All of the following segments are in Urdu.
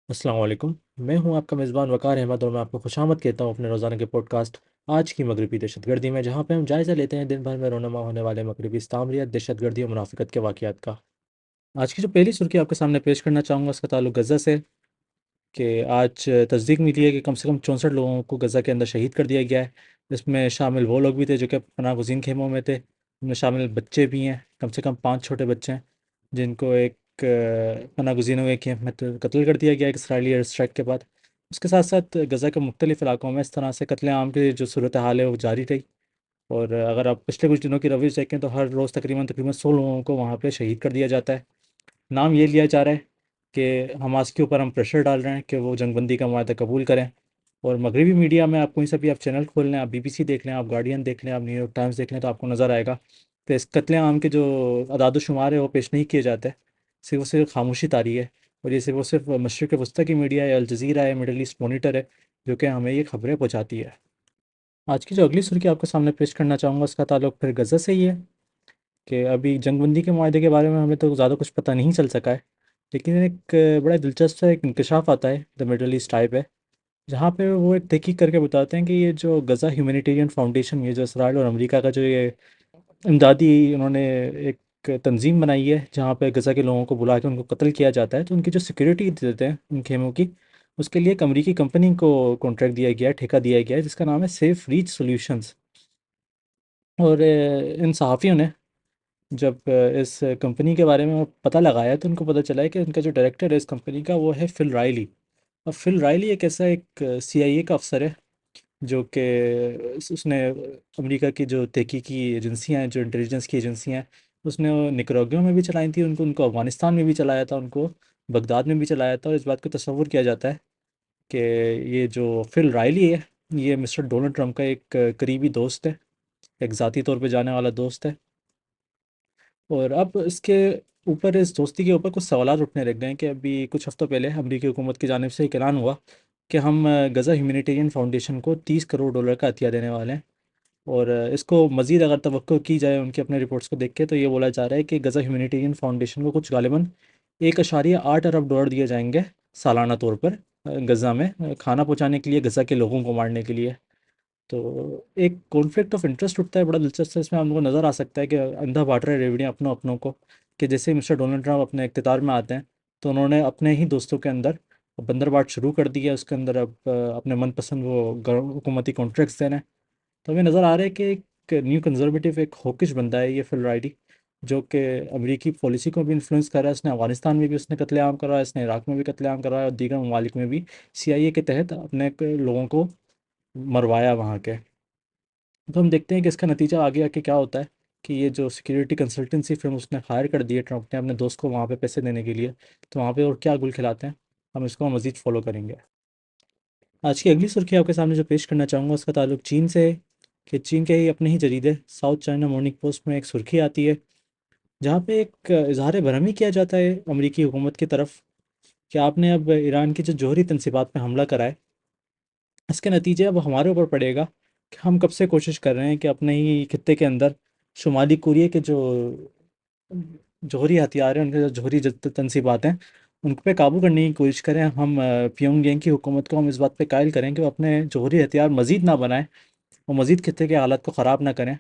السلام علیکم۔ میں ہوں آپ کا میزبان وقار احمد، اور میں آپ کو خوشامد کہتا ہوں اپنے روزانہ کے پوڈ کاسٹ آج کی مغربی دہشت گردی میں، جہاں پہ ہم جائزہ لیتے ہیں دن بھر میں رونما ہونے والے مغربی استعماریت، دہشت گردی اور منافقت کے واقعات کا۔ آج کی جو پہلی سرخی آپ کے سامنے پیش کرنا چاہوں گا اس کا تعلق غزہ سے، کہ آج تصدیق ملی ہے کہ کم سے کم 64 لوگوں کو غزہ کے اندر شہید کر دیا گیا ہے۔ اس میں شامل وہ لوگ بھی تھے جو کہ پناہ گزین خیموں میں تھے، ان میں شامل بچے بھی ہیں، کم سے کم 5 چھوٹے بچے ہیں جن کو ایک پناہ گزینوں کے کیمپ میں قتل کر دیا گیا ایک اسرائیلی ایئر اسٹرائک کے بعد۔ اس کے ساتھ ساتھ غزہ کے مختلف علاقوں میں اس طرح سے قتل عام کی جو صورتحال ہے وہ جاری رہی، اور اگر آپ پچھلے کچھ دنوں کی رویش دیکھیں تو ہر روز تقریباً 100 لوگوں کو وہاں پہ شہید کر دیا جاتا ہے۔ نام یہ لیا جا رہا ہے کہ حماس کے اوپر ہم پریشر ڈال رہے ہیں کہ وہ جنگ بندی کا معاہدہ قبول کریں، اور مغربی میڈیا میں آپ کوئی سا بھی آپ چینل کھول لیں، آپ بی بی سی دیکھ لیں، آپ گارڈین دیکھ لیں، آپ نیو یارک ٹائمز دیکھ لیں، تو آپ کو نظر آئے گا کہ اس قتل عام کے جو اعداد و شمار ہے وہ پیش نہیں کیے جاتے، صرف خاموشی طاری ہے، اور یہ صرف مشرق وسطیٰ کی میڈیا ہے، الجزیرہ ہے، مڈل ایسٹ مانیٹر ہے، جو کہ ہمیں یہ خبریں پہنچاتی ہے۔ آج کی جو اگلی سرخی آپ کے سامنے پیش کرنا چاہوں گا اس کا تعلق پھر غزہ سے ہی ہے، کہ ابھی جنگ بندی کے معاہدے کے بارے میں ہمیں تو زیادہ کچھ پتہ نہیں چل سکا ہے، لیکن ایک بڑا دلچسپ سا ایک انکشاف آتا ہے دا مڈل ایسٹ ٹائپ ہے، جہاں پہ وہ ایک تحقیق کر کے بتاتے ہیں کہ یہ جو غزہ ہیومینیٹیرین فاؤنڈیشن، یہ جو اسرائیل اور امریکہ کا جو یہ امدادی انہوں نے ایک تنظیم بنائی ہے جہاں پہ غزہ کے لوگوں کو بلا کے ان کو قتل کیا جاتا ہے، تو ان کی جو سیکورٹی دیتے ہیں ان خیموں کی، اس کے لیے ایک امریکی کمپنی کو کانٹریکٹ دیا گیا ہے، ٹھیکہ دیا گیا ہے، جس کا نام ہے سیف ریچ سولوشنز۔ اور ان صحافیوں نے جب اس کمپنی کے بارے میں پتہ لگایا تو ان کو پتہ چلا ہے کہ ان کا جو ڈائریکٹر ہے اس کمپنی کا وہ ہے فل رائلی۔ اور فل رائلی ایک ایسا ایک سی آئی اے کا افسر ہے جو کہ اس نے امریکہ کی جو تحقیقی ایجنسیاں ہیں، جو انٹیلیجنس کی ایجنسیاں ہیں، اس نے نکروگیوں میں بھی چلائی تھیں، ان کو افغانستان میں بھی چلایا تھا، ان کو بغداد میں بھی چلایا تھا، اور اس بات کو تصور کیا جاتا ہے کہ یہ جو فل رائلی ہے یہ مسٹر ڈونلڈ ٹرمپ کا ایک قریبی دوست ہے، ایک ذاتی طور پہ جانے والا دوست ہے۔ اور اب اس کے اوپر، اس دوستی کے اوپر کچھ سوالات اٹھنے لگ گئے ہیں کہ ابھی کچھ ہفتوں پہلے امریکی حکومت کی جانب سے ایک اعلان ہوا کہ ہم غزہ ہیومینیٹیرین فاؤنڈیشن کو 30 کروڑ ڈالر کا عطیہ دینے والے ہیں، اور اس کو مزید اگر توقع کی جائے ان کی اپنے رپورٹس کو دیکھ کے تو یہ بولا جا رہا ہے کہ غزہ ہیومینیٹیرین فاؤنڈیشن کو کچھ غالباً 1.8 ارب ڈالر دیے جائیں گے سالانہ طور پر، غزہ میں کھانا پہنچانے کے لیے، غزہ کے لوگوں کو مارنے کے لیے۔ تو ایک کانفلکٹ آف انٹرسٹ اٹھتا ہے بڑا دلچسپ، اس میں ہم کو نظر آ سکتا ہے کہ اندھا بانٹ رہے ریوڑیاں اپنوں کو، کہ جیسے مسٹر ڈونلڈ ٹرمپ اپنے اقتدار میں آتے ہیں تو انہوں نے اپنے ہی دوستوں کے اندر بندر بانٹ شروع کر دی ہے، اس کے اندر اب اپنے من پسند وہ حکومتی کانٹریکٹس دینا ہے۔ تو ہمیں نظر آ رہا ہے کہ ایک نیو کنزرویٹو، ایک ہوکش بندہ ہے یہ فل رائڈی، جو کہ امریکی پالیسی کو بھی انفلوئنس کر رہا ہے۔ اس نے افغانستان میں بھی اس نے قتل عام کرا ہے، اس نے عراق میں بھی قتل عام کرا ہے، اور دیگر ممالک میں بھی سی آئی اے کے تحت اپنے لوگوں کو مروایا وہاں کے۔ تو ہم دیکھتے ہیں کہ اس کا نتیجہ آگے آ کے کیا ہوتا ہے، کہ یہ جو سیکیورٹی کنسلٹنسی فرم اس نے ہائر کر دی ہے ٹرمپ نے اپنے دوست کو وہاں پہ پیسے دینے کے لیے، تو وہاں پہ اور کیا گل کھلاتے ہیں، ہم اس کو مزید فالو کریں گے۔ آج کی اگلی سرخی آپ کے سامنے جو پیش کرنا چاہوں گا اس کا تعلق چین سے ہے، کہ چین کے ہی اپنے ہی جریدے ساؤتھ چائنا مارننگ پوسٹ میں ایک سرخی آتی ہے جہاں پہ ایک اظہار برہمی کیا جاتا ہے امریکی حکومت کی طرف، کہ آپ نے اب ایران کی جو جوہری تنصیبات پہ حملہ کرا ہے، اس کے نتیجے اب ہمارے اوپر پڑے گا، کہ ہم کب سے کوشش کر رہے ہیں کہ اپنے ہی خطے کے اندر شمالی کوریا کے جو جوہری ہتھیار ہیں، ان کے جو جوہری تنصیبات ہیں، ان پہ قابو کرنے کی کوشش کریں۔ ہم پیونگ یانگ کی حکومت کو ہم اس بات پہ قائل کریں کہ وہ اپنے جوہری ہتھیار مزید نہ بنائیں، وہ مزید خطے کے حالات کو خراب نہ کریں۔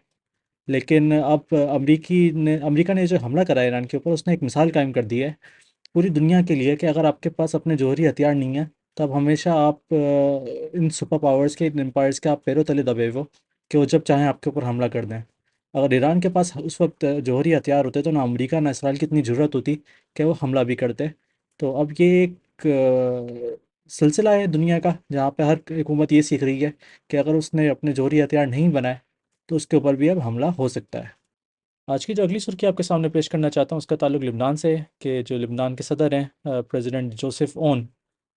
لیکن اب امریکہ نے جو حملہ کرا ہے ایران کے اوپر، اس نے ایک مثال قائم کر دی ہے پوری دنیا کے لیے، کہ اگر آپ کے پاس اپنے جوہری ہتھیار نہیں ہیں تو اب ہمیشہ آپ ان سپر پاورز کے، ان امپائرز کے آپ پیروں تلے دبے وہ، کہ وہ جب چاہیں آپ کے اوپر حملہ کر دیں۔ اگر ایران کے پاس اس وقت جوہری ہتھیار ہوتے تو نہ امریکہ نہ اسرائیل کی اتنی ضرورت ہوتی کہ وہ حملہ بھی کرتے۔ تو اب یہ ایک سلسلہ ہے دنیا کا جہاں پہ ہر حکومت یہ سیکھ رہی ہے کہ اگر اس نے اپنے جوہری ہتھیار نہیں بنائے تو اس کے اوپر بھی اب حملہ ہو سکتا ہے۔ آج کی جو اگلی سرخی آپ کے سامنے پیش کرنا چاہتا ہوں اس کا تعلق لبنان سے ہے، کہ جو لبنان کے صدر ہیں پریزیڈنٹ جوزف اون،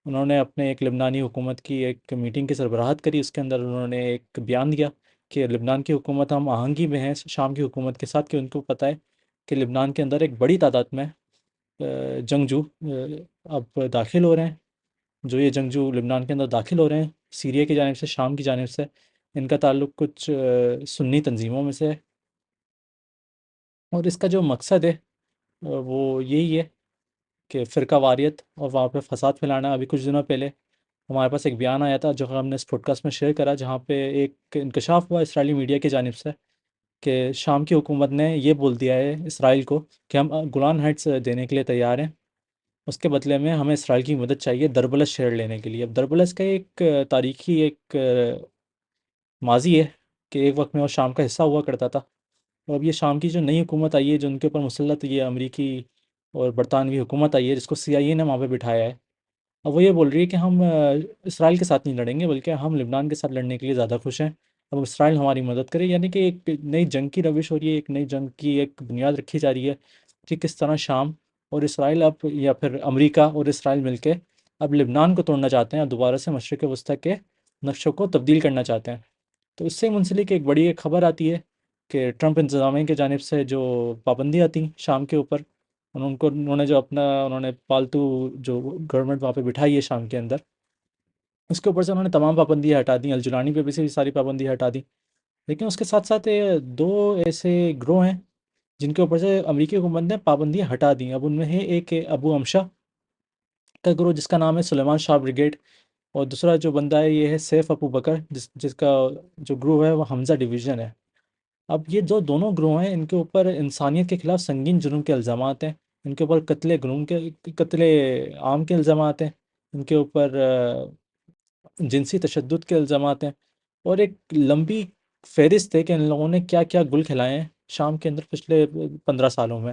انہوں نے اپنے ایک لبنانی حکومت کی ایک میٹنگ کی سربراہت کری، اس کے اندر انہوں نے ایک بیان دیا کہ لبنان کی حکومت ہم آہنگی میں ہیں شام کی حکومت کے ساتھ، کہ ان کو پتہ ہے کہ لبنان کے اندر ایک بڑی تعداد میں جنگجو اب داخل ہو رہے ہیں، جو یہ جنگجو لبنان کے اندر داخل ہو رہے ہیں سیریا کی جانب سے، شام کی جانب سے، ان کا تعلق کچھ سنی تنظیموں میں سے ہے، اور اس کا جو مقصد ہے وہ یہی ہے کہ فرقہ واریت اور وہاں پہ فساد پھیلانا. ابھی کچھ دنوں پہلے ہمارے پاس ایک بیان آیا تھا جو ہم نے اس پوڈ کاسٹ میں شیئر کرا، جہاں پہ ایک انکشاف ہوا اسرائیلی میڈیا کی جانب سے کہ شام کی حکومت نے یہ بول دیا ہے اسرائیل کو کہ ہم گولان ہائٹس دینے کے لیے تیار ہیں، اس کے بدلے میں ہمیں اسرائیل کی مدد چاہیے دربلس شہر لینے کے لیے. اب دربلس کا ایک تاریخی ایک ماضی ہے کہ ایک وقت میں وہ شام کا حصہ ہوا کرتا تھا، اور اب یہ شام کی جو نئی حکومت آئی ہے جو ان کے اوپر مسلط یہ امریکی اور برطانوی حکومت آئی ہے جس کو CIA نے وہاں پہ بٹھایا ہے، اب وہ یہ بول رہی ہے کہ ہم اسرائیل کے ساتھ نہیں لڑیں گے بلکہ ہم لبنان کے ساتھ لڑنے کے لیے زیادہ خوش ہیں، اب اسرائیل ہماری مدد کرے. یعنی کہ ایک نئی جنگ کی روش ہو رہی ہے، ایک نئی جنگ کی ایک بنیاد رکھی جا رہی ہے کہ کس طرح شام اور اسرائیل اب، یا پھر امریکہ اور اسرائیل مل کے اب لبنان کو توڑنا چاہتے ہیں اور دوبارہ سے مشرق وسطیٰ کے نقشوں کو تبدیل کرنا چاہتے ہیں. تو اس سے منسلک ایک بڑی ایک خبر آتی ہے کہ ٹرمپ انتظامیہ کی جانب سے جو پابندیاں تھیں شام کے اوپر، انہوں نے جو اپنا انہوں نے پالتو جو گورنمنٹ وہاں پہ بٹھائی ہے شام کے اندر، اس کے اوپر سے انہوں نے تمام پابندیاں ہٹا دیں. الجولانی پہ بھی سے بھی ساری پابندیاں ہٹا دیں. لیکن اس کے ساتھ ساتھ یہ دو ایسے گروہ ہیں جن کے اوپر سے امریکی حکومت نے پابندیاں ہٹا دیں. اب ان میں ہے ایک ابو امشا کا گروہ جس کا نام ہے سلیمان شاہ بریگیڈ، اور دوسرا جو بندہ ہے یہ ہے سیف ابو بکر جس کا جو گروہ ہے وہ حمزہ ڈویژن ہے. اب یہ جو دونوں گروہ ہیں ان کے اوپر انسانیت کے خلاف سنگین جرم کے الزامات ہیں، ان کے اوپر قتل عام کے الزامات ہیں، ان کے اوپر جنسی تشدد کے الزامات ہیں، اور ایک لمبی فہرست ہے کہ ان لوگوں نے کیا کیا گل کھلائے ہیں شام کے اندر پچھلے 15 سالوں میں.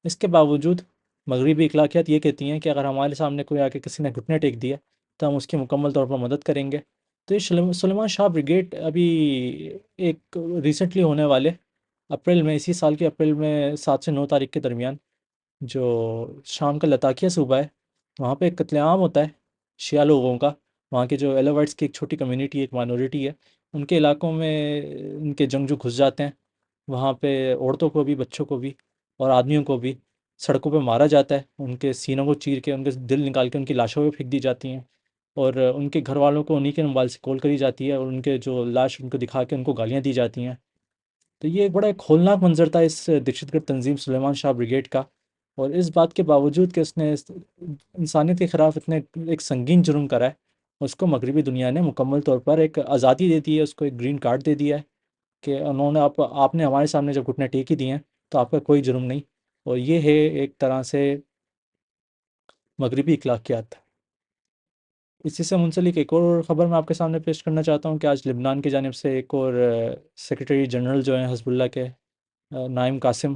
اس کے باوجود مغربی اخلاقیات یہ کہتی ہیں کہ اگر ہمارے سامنے کوئی آ کے کسی نے گھٹنے ٹیک دیا تو ہم اس کی مکمل طور پر مدد کریں گے. تو یہ سلیمان شاہ بریگیڈ ابھی ایک ریسنٹلی ہونے والے اپریل میں، اسی سال کے اپریل میں 7 سے 9 تاریخ کے درمیان جو شام کا لتاکیہ صوبہ ہے وہاں پہ ایک قتل عام ہوتا ہے شیعہ لوگوں کا. وہاں کے جو ایلوائٹس کی ایک چھوٹی کمیونٹی، ایک مائنورٹی ہے، ان کے علاقوں میں ان کے جنگجو گھس جاتے ہیں. وہاں پہ عورتوں کو بھی، بچوں کو بھی اور آدمیوں کو بھی سڑکوں پہ مارا جاتا ہے، ان کے سینوں کو چیر کے ان کے دل نکال کے ان کی لاشوں پہ پھینک دی جاتی ہیں، اور ان کے گھر والوں کو انہی کے موبائل سے کال کری جاتی ہے اور ان کے جو لاش ان کو دکھا کے ان کو گالیاں دی جاتی ہیں. تو یہ ایک بڑا ایک ہولناک منظر تھا اس دہشت گرد تنظیم سلیمان شاہ بریگیڈ کا. اور اس بات کے باوجود کہ اس نے انسانیت کے خلاف اتنے ایک سنگین جرم کرا ہے، اس کو مغربی دنیا نے مکمل طور پر ایک آزادی دے دی ہے، اس کو ایک گرین کارڈ دے دیا ہے کہ انہوں نے آپ نے ہمارے سامنے جب گھٹنے ٹیک ہی دیے ہیں تو آپ کا کوئی جرم نہیں. اور یہ ہے ایک طرح سے مغربی اخلاقیات. اسی سے منسلک ایک اور خبر میں آپ کے سامنے پیش کرنا چاہتا ہوں کہ آج لبنان کی جانب سے ایک اور سیکریٹری جنرل جو ہیں حزب اللہ کے، نائم قاسم،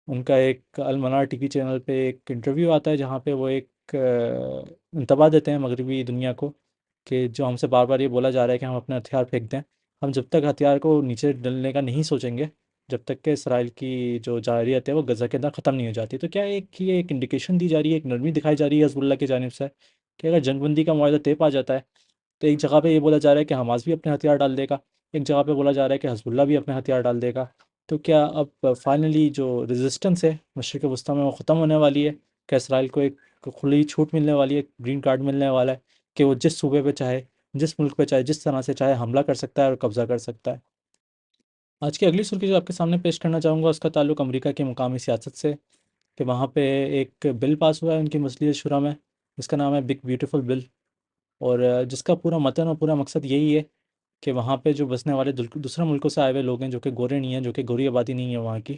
ان کا ایک المنار TV چینل پہ ایک انٹرویو آتا ہے جہاں پہ وہ ایک انتباہ دیتے ہیں مغربی دنیا کو کہ جو ہم سے بار بار یہ بولا جا رہا ہے کہ ہم اپنے ہتھیار پھینک دیں، ہم جب تک ہتھیار کو نیچے ڈلنے کا نہیں سوچیں گے جب تک کہ اسرائیل کی جو جارحیت ہے وہ غزہ کے اندر ختم نہیں ہو جاتی. تو کیا یہ ایک انڈیکیشن دی جا رہی ہے، ایک نرمی دکھائی جا رہی ہے حزب اللہ کی جانب سے کہ اگر جنگ بندی کا معاہدہ طے پا جاتا ہے تو ایک جگہ پہ یہ بولا جا رہا ہے کہ حماس بھی اپنے ہتھیار ڈال دے گا، ایک جگہ پہ بولا جا رہا ہے کہ حزب اللہ بھی اپنے ہتھیار ڈال دے گا. تو کیا اب فائنلی جو ریزسٹنس ہے مشرق وسطیٰ میں وہ ختم ہونے والی ہے؟ کہ اسرائیل کو ایک کھلی چھوٹ ملنے والی ہے، گرین کارڈ ملنے والا ہے کہ وہ جس صوبے پہ چاہے، جس ملک پہ چاہے، جس طرح سے چاہے حملہ کر سکتا ہے اور قبضہ کر سکتا ہے؟ آج کی اگلی سرخی جو آپ کے سامنے پیش کرنا چاہوں گا اس کا تعلق امریکہ کی مقامی سیاست سے، کہ وہاں پہ ایک بل پاس ہوا ہے ان کی مجلس شورا میں جس کا نام ہے بگ بیوٹیفل بل، اور جس کا پورا متن اور پورا مقصد یہی ہے کہ وہاں پہ جو بسنے والے دوسرے ملکوں سے آئے ہوئے لوگ ہیں جو کہ گورے نہیں ہیں، جو کہ گوری آبادی نہیں ہے وہاں کی،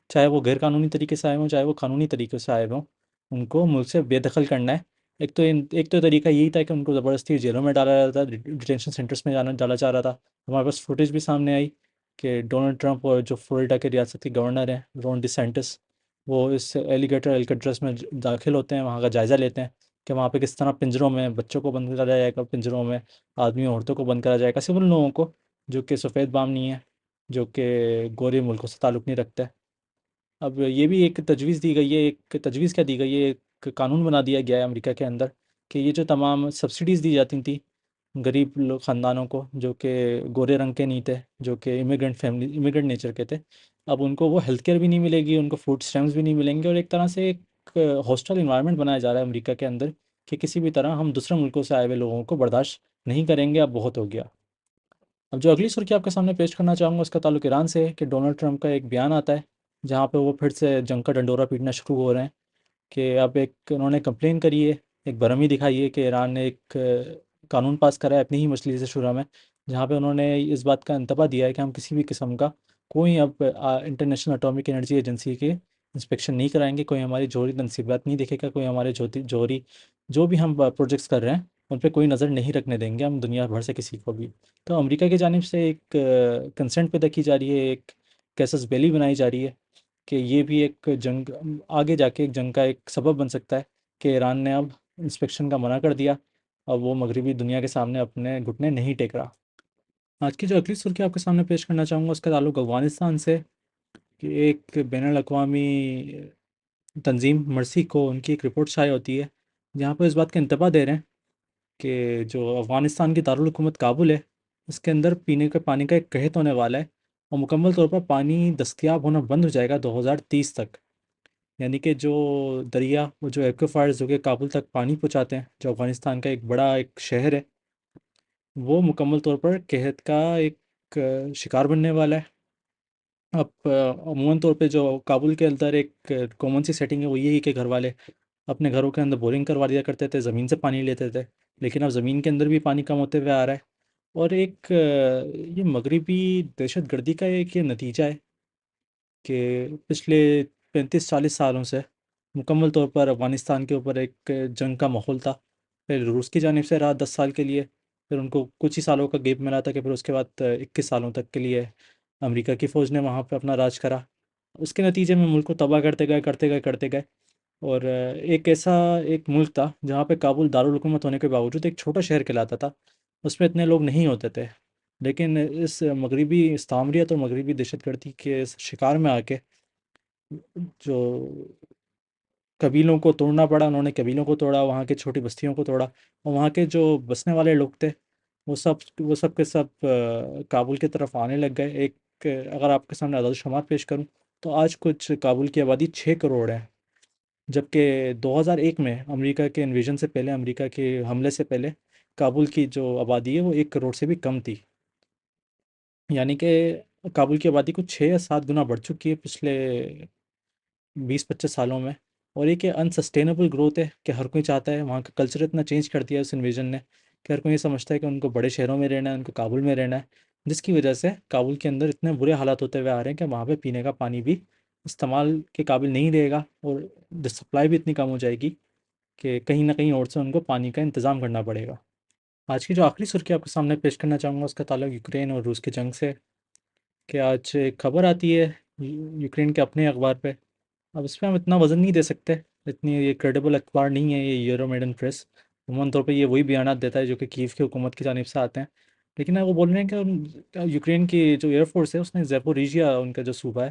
چاہے وہ غیر قانونی طریقے سے آئے ہوں چاہے وہ قانونی طریقے سے آئے ہوں، ان کو ملک سے بے دخل کرنا ہے. ایک تو طریقہ یہی تھا کہ ان کو زبردستی جیلوں میں ڈالا جاتا تھا، ڈیٹینشن سینٹرز میں ڈالا جا رہا تھا. ہمارے پاس فوٹیج بھی سامنے آئی کہ ڈونلڈ ٹرمپ اور جو فلوریڈا کے ریاستی گورنر ہیں رون ڈی سینٹس، وہ اس ایلیگیٹر الکٹرس میں داخل ہوتے ہیں، وہاں کا جائزہ لیتے ہیں کہ وہاں پہ کس طرح پنجروں میں بچوں کو بند کرا جائے گا، پنجروں میں آدمی عورتوں کو بند کرا جائے گا، صرف ان لوگوں کو جو کہ سفید بام نہیں ہیں، جو کہ گورے ملکوں سے تعلق نہیں رکھتے. اب یہ بھی ایک تجویز دی گئی ہے، ایک تجویز کیا دی گئی ہے، ایک قانون بنا دیا گیا ہے امریکہ کے اندر کہ یہ جو تمام سبسڈیز دی جاتی تھیں غریب لوگ خاندانوں کو جو کہ گورے رنگ کے نہیں تھے، جو کہ امیگرنٹ نیچر کے تھے، اب ان کو وہ ہیلتھ کیئر بھی نہیں ملے گی، ان کو فوڈ اسٹیمپس بھی نہیں ملیں گے، اور ایک طرح سے ایک ہاسٹل انوائرمنٹ بنایا جا رہا ہے امریکہ کے اندر کہ کسی بھی طرح ہم دوسرے ملکوں سے آئے ہوئے لوگوں کو برداشت نہیں کریں گے، اب بہت ہو گیا. اب جو اگلی سرخی آپ کے سامنے پیش کرنا چاہوں گا اس کا تعلق ایران سے ہے کہ ڈونلڈ ٹرمپ کا ایک بیان آتا ہے جہاں پہ وہ پھر سے جنگ کا ڈنڈورا پیٹنا شروع ہو رہے ہیں کہ اب ایک انہوں نے کمپلین کری ہے، ایک برہمی دکھائی ہے کہ ایران نے ایک قانون پاس کرا ہے اپنی ہی مجلس شورا میں، جہاں پہ انہوں نے اس بات کا انتباہ دیا ہے کہ ہم کسی بھی قسم کا کوئی اب انٹرنیشنل اٹامک انرجی ایجنسی کے انسپیکشن نہیں کرائیں گے، کوئی ہماری جوہری تنصیبات نہیں دیکھے گا، کوئی ہمارے جوہری جو بھی ہم پروجیکٹس کر رہے ہیں ان پہ کوئی نظر نہیں رکھنے دیں گے ہم دنیا بھر سے کسی کو بھی۔ تو امریکہ کی جانب سے ایک کنسنٹ پیدا کی جا رہی ہے، ایک کیسس بیلی بنائی جا رہی ہے کہ یہ بھی ایک جنگ آگے جا کے ایک جنگ کا ایک سبب بن سکتا ہے کہ ایران نے اب انسپیکشن کا منع کر دیا، اب وہ مغربی دنیا کے سامنے اپنے گھٹنے نہیں ٹیک رہا۔ آج کی جو اگلی سرخی آپ کے سامنے پیش کرنا چاہوں گا اس کا تعلق افغانستان سے، کہ ایک بین الاقوامی تنظیم مرسی کو ان کی ایک رپورٹ شائع ہوتی ہے جہاں پہ اس بات کا انتباہ دے رہے ہیں کہ جو افغانستان کی دارالحکومت کابل ہے اس کے اندر پینے کے پانی کا ایک قحط ہونے والا ہے، اور مکمل طور پر پانی دستیاب ہونا بند ہو جائے گا 2030 تک۔ یعنی کہ جو دریا، وہ جو ایکویفائرز جو کہ کابل تک پانی پہنچاتے ہیں، جو افغانستان کا ایک بڑا ایک شہر ہے، وہ مکمل طور پر قحط کا ایک شکار بننے والا ہے۔ اب عموماً طور پہ جو کابل کے اندر ایک کامن سی سیٹنگ ہے وہ یہی کہ گھر والے اپنے گھروں کے اندر بورنگ کروا دیا کرتے تھے، زمین سے پانی لیتے تھے، لیکن اب زمین کے اندر بھی پانی کم ہوتے ہوئے آ رہا ہے۔ اور ایک یہ مغربی دہشت گردی کا ایک یہ نتیجہ ہے کہ پچھلے 35 40 سالوں سے مکمل طور پر افغانستان کے اوپر ایک جنگ کا ماحول تھا، پھر روس کی جانب سے رہا 10 سال کے لیے، پھر ان کو کچھ ہی سالوں کا گیپ ملا تھا کہ پھر اس کے بعد 21 سالوں تک کے لیے امریکہ کی فوج نے وہاں پہ اپنا راج کرا۔ اس کے نتیجے میں ملک کو تباہ کرتے گئے کرتے گئے کرتے گئے، اور ایک ایسا ایک ملک تھا جہاں پہ کابل دارالحکومت ہونے کے باوجود ایک چھوٹا شہر کہلاتا تھا، اس میں اتنے لوگ نہیں ہوتے تھے، لیکن اس مغربی استعماریت اور مغربی دہشت گردی کے اس شکار میں آ کے جو قبیلوں کو توڑنا پڑا، انہوں نے قبیلوں کو توڑا، وہاں کے چھوٹی بستیوں کو توڑا، اور وہاں کے جو بسنے والے لوگ تھے وہ سب کے سب کابل کی طرف آنے لگ گئے۔ ایک اگر آپ کے سامنے عدد و شمار پیش کروں تو آج کچھ کابل کی آبادی 6 کروڑ ہے، جبکہ 2001 میں امریکہ کے انویژن سے پہلے، امریکہ کے حملے سے پہلے، کابل کی جو آبادی ہے وہ 1 کروڑ سے بھی کم تھی۔ یعنی کہ کابل کی آبادی کچھ 6 یا 7 گنا بڑھ چکی ہے پچھلے 20 25 سالوں میں، اور ایک انسسٹینیبل گروتھ ہے کہ ہر کوئی چاہتا ہے، وہاں کا کلچر اتنا چینج کر دیا ہے اس انویژن نے کہ ہر کوئی یہ سمجھتا ہے کہ ان کو بڑے شہروں میں رہنا ہے، ان کو کابل میں رہنا ہے، جس کی وجہ سے کابل کے اندر اتنے برے حالات ہوتے ہوئے آ رہے ہیں کہ وہاں پہ پینے کا پانی بھی استعمال کے قابل نہیں رہے گا، اور سپلائی بھی اتنی کم ہو جائے گی کہ کہیں نہ کہیں اور سے ان کو پانی کا انتظام کرنا پڑے گا۔ آج کی جو آخری سرخی آپ کے سامنے پیش کرنا چاہوں گا اس کا تعلق یوکرین اور روس کی جنگ سے، کہ آج ایک خبر آتی ہے یوکرین کے اپنے اخبار پہ، اب اس پہ ہم اتنا وزن نہیں دے سکتے، اتنی یہ کریڈیبل اخبار نہیں ہے یہ یورو میڈن پریس، عموماً طور پہ یہ وہی بیانات دیتا ہے جو کہ کیف کی حکومت کی جانب سے آتے ہیں، لیکن وہ بول رہے ہیں کہ یوکرین کی جو ایئر فورس ہے اس نے زیپوریژیا ان کا جو صوبہ ہے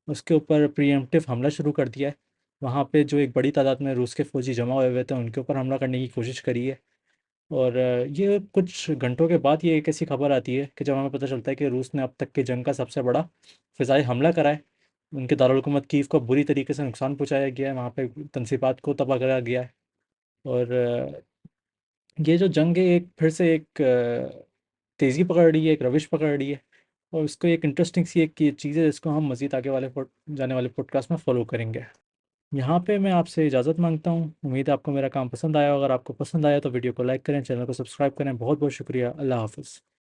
اس کے اوپر پری ایمپٹیو حملہ شروع کر دیا ہے، وہاں پہ جو ایک بڑی تعداد میں روس کے فوجی جمع ہوئے ہوئے تھے ان کے اوپر حملہ کرنے کی کوشش کری ہے۔ اور یہ کچھ گھنٹوں کے بعد یہ ایک ایسی خبر آتی ہے کہ جب ہمیں پتہ چلتا ہے کہ روس نے اب تک کے جنگ کا سب سے بڑا فضائی حملہ کرا ہے، ان کے دارالحکومت کیف کو بری طریقے سے نقصان پہنچایا گیا ہے، وہاں پہ تنصیبات کو تباہ کرا گیا ہے، اور یہ جو جنگ ہے ایک پھر سے ایک تیزی پکڑ رہی ہے، ایک روش پکڑ رہی ہے، اور اس کو ایک انٹرسٹنگ سی ایک یہ چیز ہے جس کو ہم مزید آگے والے جانے والے پوڈ کاسٹ میں فالو کریں گے۔ یہاں پہ میں آپ سے اجازت مانگتا ہوں، امید ہے آپ کو میرا کام پسند آیا، اگر آپ کو پسند آیا تو ویڈیو کو لائک کریں، چینل کو سبسکرائب کریں، بہت بہت شکریہ، اللہ حافظ۔